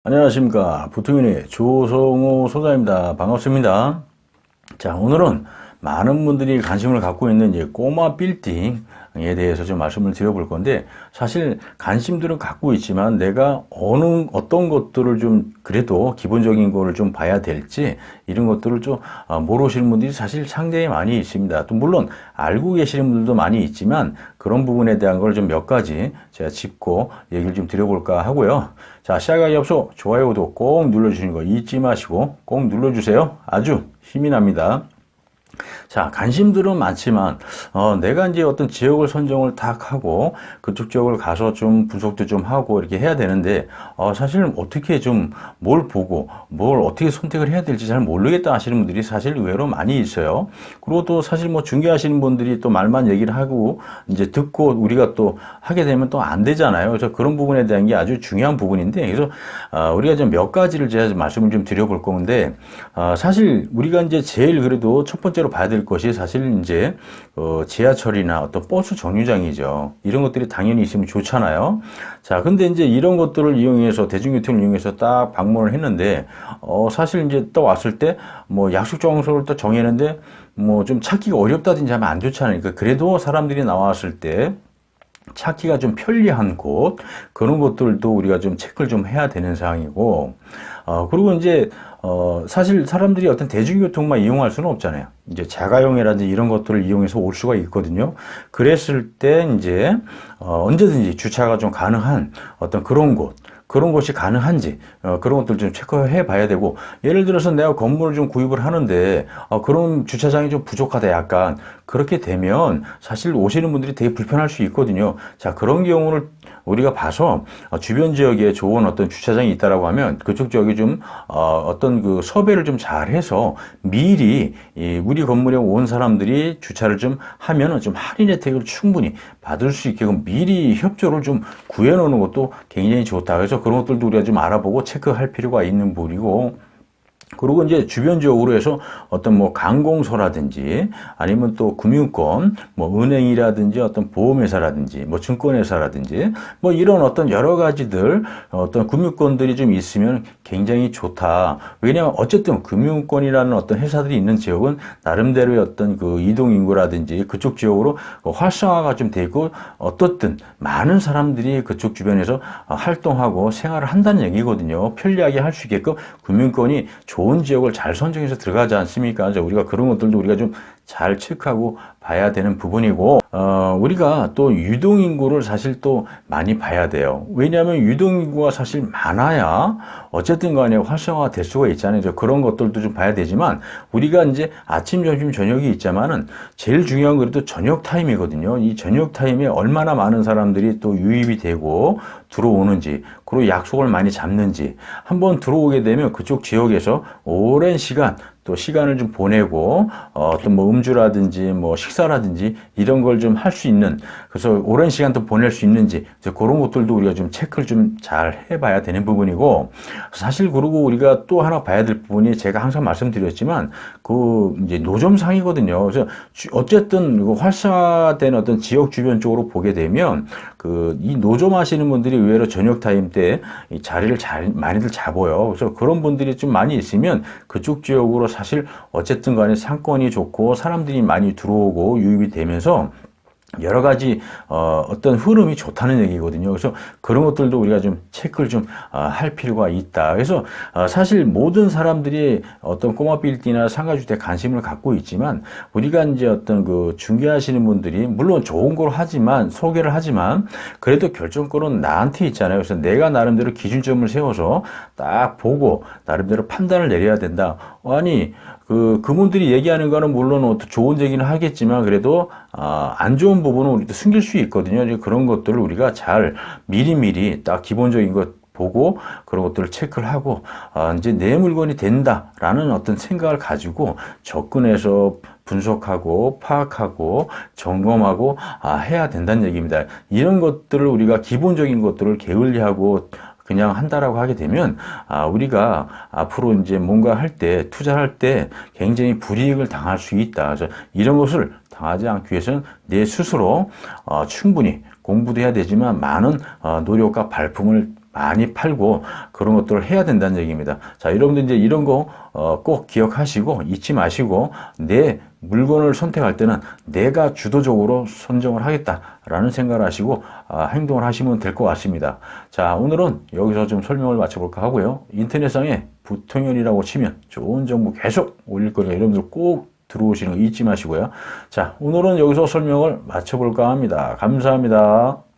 안녕하십니까. 부통인의 조성호 소장입니다. 반갑습니다. 자, 오늘은 많은 분들이 관심을 갖고 있는 이제 꼬마 빌딩에 대해서 좀 말씀을 드려볼 건데, 사실 관심들은 갖고 있지만 내가 어떤 것들을 좀 그래도 기본적인 거를 좀 봐야 될지 이런 것들을 좀 모르시는 분들이 사실 상당히 많이 있습니다. 또 물론 알고 계시는 분들도 많이 있지만 그런 부분에 대한 걸 좀 몇 가지 제가 짚고 얘기를 좀 드려볼까 하고요. 자, 시작하기 앞서 좋아요, 구독 꼭 눌러주시는 거 잊지 마시고 꼭 눌러주세요. 아주 힘이 납니다. 자, 관심들은 많지만 내가 이제 어떤 지역을 선정을 딱 하고 그쪽 지역을 가서 좀 분석도 좀 하고 이렇게 해야 되는데 사실 어떻게 좀 뭘 보고 뭘 어떻게 선택을 해야 될지 잘 모르겠다 하시는 분들이 사실 의외로 많이 있어요. 그리고 또 사실 뭐 중개하시는 분들이 또 말만 얘기를 하고 이제 듣고 우리가 또 하게 되면 또 안 되잖아요. 그래서 그런 부분에 대한 게 아주 중요한 부분인데, 그래서 우리가 좀 몇 가지를 제가 말씀을 좀 드려볼 건데, 사실 우리가 이제 제일 그래도 첫 번째로 봐야 될 것이 사실 이제 지하철이나 어떤 버스 정류장이죠. 이런 것들이 당연히 있으면 좋잖아요. 자, 근데 이제 이런 것들을 이용해서 대중교통을 이용해서 딱 방문을 했는데 사실 이제 또 왔을 때 뭐 약속 장소를 또 정했는데 뭐 좀 찾기가 어렵다든지 하면 안 좋잖아요. 그러니까 그래도 사람들이 나왔을 때 찾기가 좀 편리한 곳, 그런 것들도 우리가 좀 체크를 좀 해야 되는 상황이고, 그리고 이제, 사실 사람들이 어떤 대중교통만 이용할 수는 없잖아요. 이제 자가용이라든지 이런 것들을 이용해서 올 수가 있거든요. 그랬을 때 이제, 언제든지 주차가 좀 가능한 어떤 그런 곳이 가능한지 그런 것들 좀 체크해 봐야 되고, 예를 들어서 내가 건물을 좀 구입을 하는데 그런 주차장이 좀 부족하다, 약간 그렇게 되면 사실 오시는 분들이 되게 불편할 수 있거든요. 자, 그런 경우를 우리가 봐서 주변 지역에 좋은 어떤 주차장이 있다라고 하면 그쪽 지역이 좀 어떤 그 섭외를 좀 잘해서 미리 우리 건물에 온 사람들이 주차를 좀 하면은 좀 할인 혜택을 충분히 받을 수 있게끔 미리 협조를 좀 구해 놓는 것도 굉장히 좋다. 그래서 그런 것들도 우리가 좀 알아보고 체크할 필요가 있는 부분이고, 그리고 이제 주변 지역으로 해서 어떤 뭐 관공서라든지 아니면 또 금융권, 뭐 은행이라든지 어떤 보험회사라든지 뭐 증권회사라든지 뭐 이런 어떤 여러 가지들 어떤 금융권들이 좀 있으면 굉장히 좋다. 왜냐하면 어쨌든 금융권이라는 어떤 회사들이 있는 지역은 나름대로의 어떤 그 이동인구라든지 그쪽 지역으로 활성화가 좀 돼 있고, 어떻든 많은 사람들이 그쪽 주변에서 활동하고 생활을 한다는 얘기거든요. 편리하게 할 수 있게끔 금융권이 좋은 지역을 잘 선정해서 들어가지 않습니까? 우리가 그런 것들도 우리가 좀 잘 체크하고 봐야 되는 부분이고, 우리가 또 유동인구를 사실 또 많이 봐야 돼요. 왜냐하면 유동인구가 사실 많아야 어쨌든 간에 활성화가 될 수가 있잖아요. 그런 것들도 좀 봐야 되지만, 우리가 이제 아침, 점심, 저녁이 있지만은 제일 중요한 건 그래도 저녁 타임이거든요. 이 저녁 타임에 얼마나 많은 사람들이 또 유입이 되고 들어오는지, 그리고 약속을 많이 잡는지, 한번 들어오게 되면 그쪽 지역에서 오랜 시간 또 시간을 좀 보내고 어떤 뭐 음주라든지 뭐 식사라든지 이런 걸 좀 할 수 있는, 그래서 오랜 시간 또 보낼 수 있는지 그런 것들도 우리가 좀 체크를 좀 잘 해봐야 되는 부분이고, 사실 그리고 우리가 또 하나 봐야 될 부분이 제가 항상 말씀드렸지만 그 이제 노점상이거든요. 그래서 어쨌든 활성화된 어떤 지역 주변 쪽으로 보게 되면 그 이 노점 하시는 분들이 의외로 저녁 타임 때 이 자리를 잘 많이들 잡아요. 그래서 그런 분들이 좀 많이 있으면 그쪽 지역으로 사실 어쨌든 간에 상권이 좋고 사람들이 많이 들어오고 유입이 되면서 여러 가지 어떤 흐름이 좋다는 얘기거든요. 그래서 그런 것들도 우리가 좀 체크를 좀 할 필요가 있다. 그래서 사실 모든 사람들이 어떤 꼬마 빌딩이나 상가주택 관심을 갖고 있지만, 우리가 이제 어떤 그 중개하시는 분들이 물론 좋은 걸 하지만 소개를 하지만 그래도 결정권은 나한테 있잖아요. 그래서 내가 나름대로 기준점을 세워서 딱 보고 나름대로 판단을 내려야 된다. 아니 그분들이 얘기하는 거는 물론 좋은 얘기는 하겠지만 그래도 안 좋은 부분은 우리도 숨길 수 있거든요. 그런 것들을 우리가 잘 미리미리 딱 기본적인 것 보고 그런 것들을 체크를 하고 이제 내 물건이 된다라는 어떤 생각을 가지고 접근해서 분석하고 파악하고 점검하고 해야 된다는 얘기입니다. 이런 것들을 우리가 기본적인 것들을 게을리하고 그냥 한다라고 하게 되면 우리가 앞으로 이제 뭔가 할 때, 투자할 때 굉장히 불이익을 당할 수 있다. 그래서 이런 것을 당하지 않기 위해서는 내 스스로 충분히 공부도 해야 되지만 많은 노력과 발품을 많이 팔고 그런 것들을 해야 된다는 얘기입니다. 자, 여러분들 이제 이런 거 꼭 기억하시고 잊지 마시고 내 물건을 선택할 때는 내가 주도적으로 선정을 하겠다라는 생각을 하시고 행동을 하시면 될 것 같습니다. 자, 오늘은 여기서 좀 설명을 마쳐볼까 하고요. 인터넷상에 부통연이라고 치면 좋은 정보 계속 올릴 거니까 여러분들 꼭 들어오시는 거 잊지 마시고요. 자, 오늘은 여기서 설명을 마쳐볼까 합니다. 감사합니다.